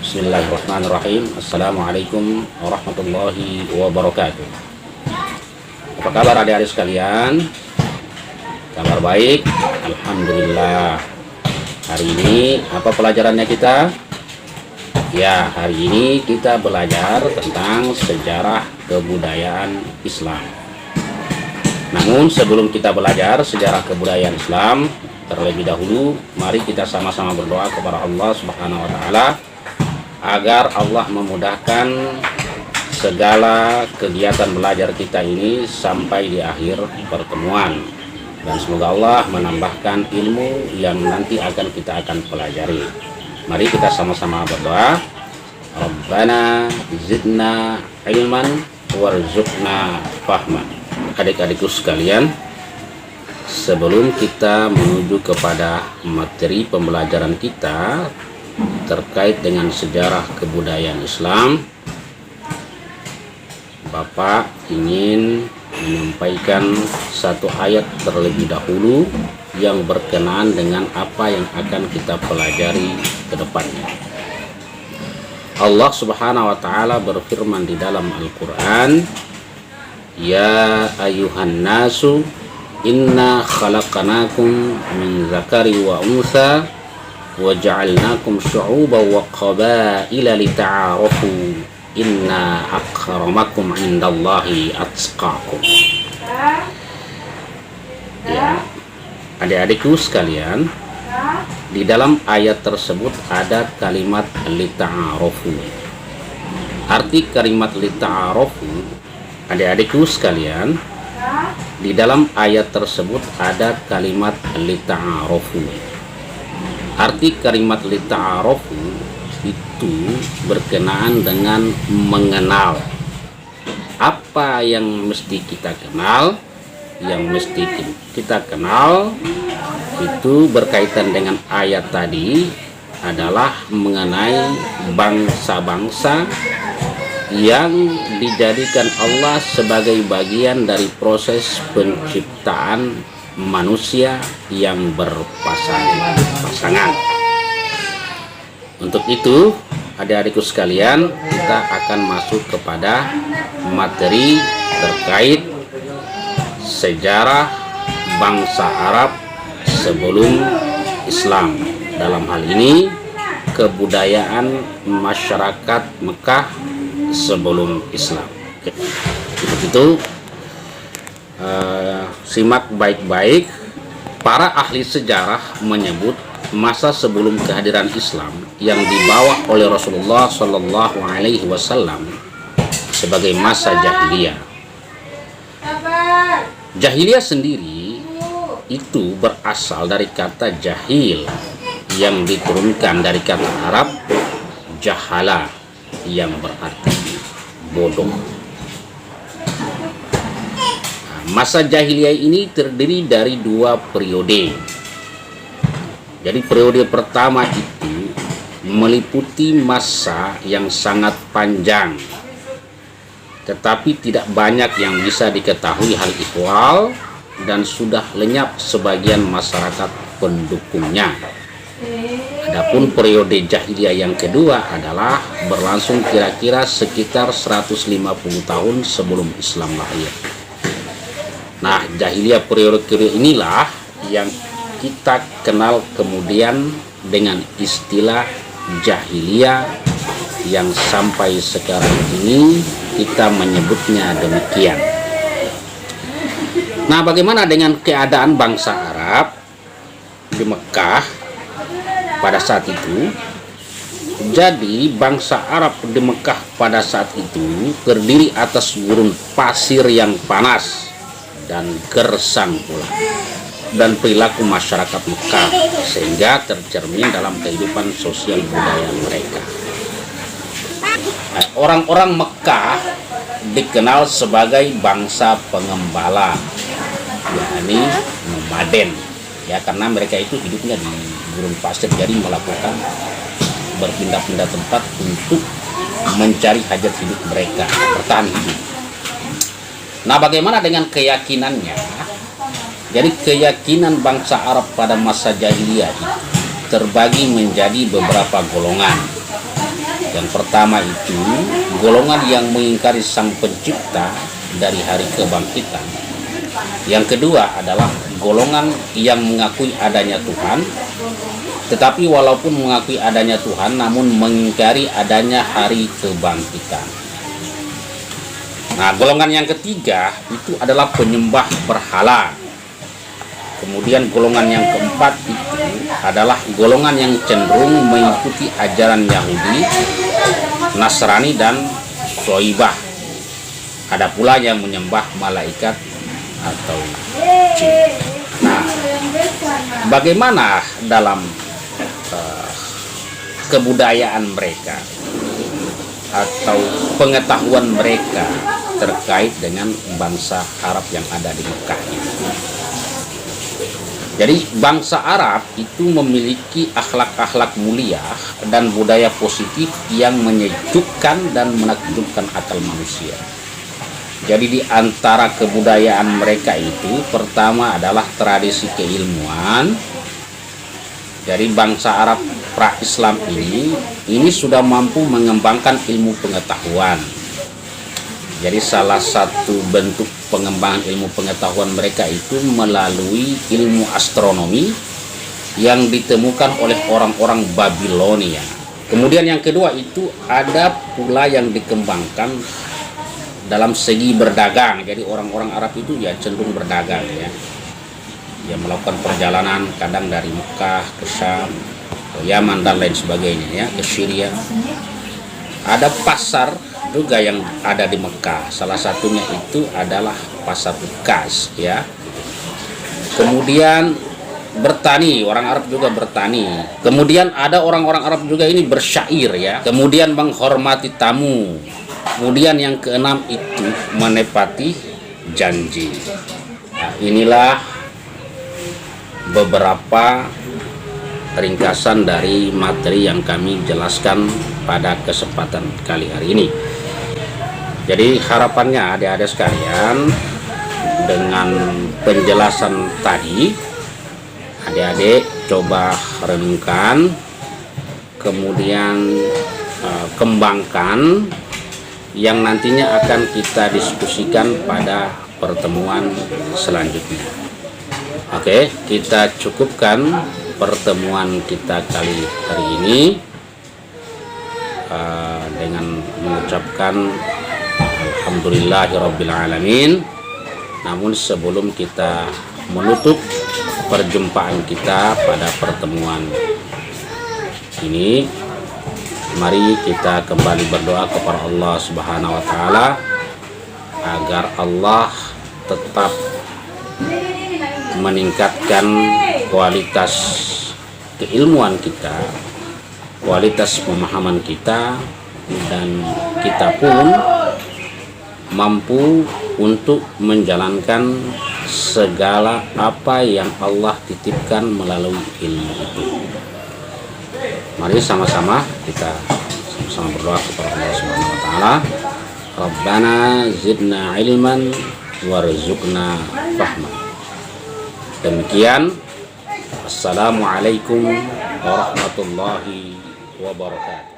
Bismillahirrahmanirrahim. Assalamualaikum warahmatullahi wabarakatuh. Apa kabar adik-adik sekalian? Kabar baik? Alhamdulillah. Hari ini apa pelajarannya kita? Ya, hari ini kita belajar tentang sejarah kebudayaan Islam. Namun sebelum kita belajar sejarah kebudayaan Islam, terlebih dahulu mari kita sama-sama berdoa kepada Allah Subhanahu wa taala agar Allah memudahkan segala kegiatan belajar kita ini sampai di akhir pertemuan, dan semoga Allah menambahkan ilmu yang nanti kita akan pelajari. Mari kita sama-sama berdoa. Rabbana zidna ilman warzuqna fahman. Adik-adikku sekalian, sebelum kita menuju kepada materi pembelajaran kita terkait dengan sejarah kebudayaan Islam, Bapak ingin menyampaikan satu ayat terlebih dahulu yang berkenaan dengan apa yang akan kita pelajari ke depannya. Allah Subhanahu wa taala berfirman di dalam Al-Qur'an, "Ya ayuhan nasu inna khalaqnakum min zakari wa unsa wa ja'alnakum syu'uban wa qabaila lita'arafu inna akramakum indallahi atqakum." Ya, adik-adikku sekalian, di dalam ayat tersebut ada kalimat lita'arafu. Arti kalimat lita'arafu, adik-adikku sekalian, di dalam ayat tersebut ada kalimat lita'arafu. Arti kalimat lita'arafu itu berkenaan dengan mengenal. Apa yang mesti kita kenal? Yang mesti kita kenal itu berkaitan dengan ayat tadi adalah mengenai bangsa-bangsa yang dijadikan Allah sebagai bagian dari proses penciptaan manusia yang berpasangan. Untuk itu, adik-adikku sekalian, kita akan masuk kepada materi terkait sejarah bangsa Arab sebelum Islam. Dalam hal ini, kebudayaan masyarakat Mekah sebelum Islam. Untuk itu, simak baik-baik. Para ahli sejarah menyebut masa sebelum kehadiran Islam yang dibawa oleh Rasulullah Shallallahu Alaihi Wasallam sebagai masa jahiliyah. Jahiliyah sendiri itu berasal dari kata jahil yang diturunkan dari kata Arab jahala yang berarti bodoh. Masa jahiliyah ini terdiri dari dua periode. Jadi periode pertama itu meliputi masa yang sangat panjang, tetapi tidak banyak yang bisa diketahui hal ihwal dan sudah lenyap sebagian masyarakat pendukungnya. Adapun periode jahiliyah yang kedua adalah berlangsung kira-kira sekitar 150 tahun sebelum Islam lahir. Nah, jahiliyah periode inilah yang kita kenal kemudian dengan istilah jahiliyah yang sampai sekarang ini kita menyebutnya demikian. Nah, bagaimana dengan keadaan bangsa Arab di Mekah pada saat itu? Jadi, bangsa Arab di Mekah pada saat itu terdiri atas gurun pasir yang panas dan gersang pula, dan perilaku masyarakat Mekah sehingga tercermin dalam kehidupan sosial budaya mereka. Orang-orang Mekah dikenal sebagai bangsa pengembala, yakni nomaden, ya, karena mereka itu hidupnya di gurun pasir, jadi melakukan berpindah-pindah tempat untuk mencari hajat hidup mereka, bertahan hidup. Nah, bagaimana dengan keyakinannya? Jadi keyakinan bangsa Arab pada masa jahiliyah itu terbagi menjadi beberapa golongan. Yang pertama itu golongan yang mengingkari Sang Pencipta dari hari kebangkitan. Yang kedua adalah golongan yang mengakui adanya Tuhan, tetapi walaupun mengakui adanya Tuhan namun mengingkari adanya hari kebangkitan. Nah, golongan yang ketiga itu adalah penyembah berhala. Kemudian golongan yang keempat itu adalah golongan yang cenderung mengikuti ajaran Yahudi, Nasrani, dan Syoibah. Ada pula yang menyembah malaikat atau jin. Nah, bagaimana dalam kebudayaan mereka atau pengetahuan mereka terkait dengan bangsa Arab yang ada di Mekah ini? Jadi bangsa Arab itu memiliki akhlak-akhlak mulia dan budaya positif yang menyejukkan dan menakjubkan akal manusia. Jadi di antara kebudayaan mereka itu pertama adalah tradisi keilmuan. Dari bangsa Arab pra-Islam ini sudah mampu mengembangkan ilmu pengetahuan. Jadi salah satu bentuk pengembangan ilmu pengetahuan mereka itu melalui ilmu astronomi yang ditemukan oleh orang-orang Babilonia. Kemudian yang kedua itu ada pula yang dikembangkan dalam segi berdagang. Jadi orang-orang Arab itu ya cenderung berdagang ya. Ya melakukan perjalanan kadang dari Mekah ke Syam, ke Yaman dan lain sebagainya ya, ke Syria. Ada pasar juga yang ada di Mekah. Salah satunya itu adalah pasar Ukas ya. Kemudian bertani, orang Arab juga bertani. Kemudian ada orang-orang Arab juga ini bersyair ya. Kemudian menghormati tamu. Kemudian yang keenam itu menepati janji. Nah, inilah beberapa ringkasan dari materi yang kami jelaskan pada kesempatan kali hari ini. Jadi harapannya adik-adik sekalian, dengan penjelasan tadi adik-adik coba renungkan, kemudian kembangkan yang nantinya akan kita diskusikan pada pertemuan selanjutnya. Oke, kita cukupkan pertemuan kita kali hari ini dengan mengucapkan alhamdulillahirrabbilalamin. Namun sebelum kita menutup perjumpaan kita pada pertemuan ini, mari kita kembali berdoa kepada Allah Subhanahu wa taala agar Allah tetap meningkatkan kualitas keilmuan kita, kualitas pemahaman kita, dan kita pun mampu untuk menjalankan segala apa yang Allah titipkan melalui ilmu itu. Mari sama-sama kita sama-sama berdoa kepada Allah Subhanahu wa taala. Rabbana zidna ilman warzuqna fahman. Demikian, assalamualaikum warahmatullahi wabarakatuh.